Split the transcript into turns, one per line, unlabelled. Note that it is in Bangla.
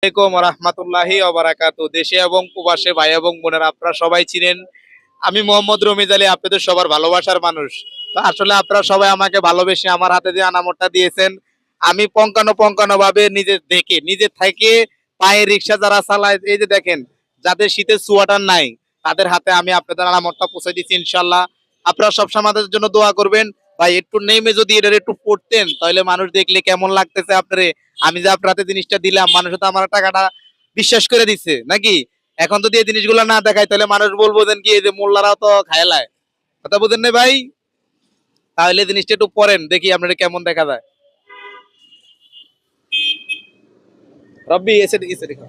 আসসালামু আলাইকুম রহমতুল্লাহি ওয়া বারাকাতুহু। দেশে এবং প্রবাসে ভাই এবং বোনেরা আপনারা সবাই চিনেন, আমি মোহাম্মদ রমিজ আলী, আপনাদের সবার ভালোবাসার মানুষ। তো আসলে আপনারা সবাই আমাকে ভালোবেসে আমার হাতে যে আনামতটা দিয়েছেন, আমি পঙ্কানো ভাবে নিজে দেখে নিজে থেকে পায়ে রিক্সা যারা চালায়, এই যে দেখেন, যাদের শীতের সোয়াটার নাই, তাদের হাতে আমি আপনাদের আনামতটা পৌঁছে দিচ্ছি ইনশাল্লাহ। আপনারা সবসময় আমাদের জন্য দোয়া করবেন। ভাই একটু নেমে যদি এটা একটু পড়তেন, তাহলে মানুষ দেখলে কেমন লাগতেছে আপনারে। আমি যে আপনার হাতে জিনিসটা দিলাম, মানুষ তো আমার টাকাটা বিশ্বাস করে দিচ্ছে নাকি। এখন যদি এই জিনিসগুলো না দেখায়, তাহলে মানুষ বলবো দেন কি, এই যে মোল্লারাও তো খায়লায়, কথা বুঝেন না ভাই। তাহলে এই জিনিসটা একটু পড়েন, দেখি আপনার কেমন দেখা যায়। রব্বি এসে এসে দেখা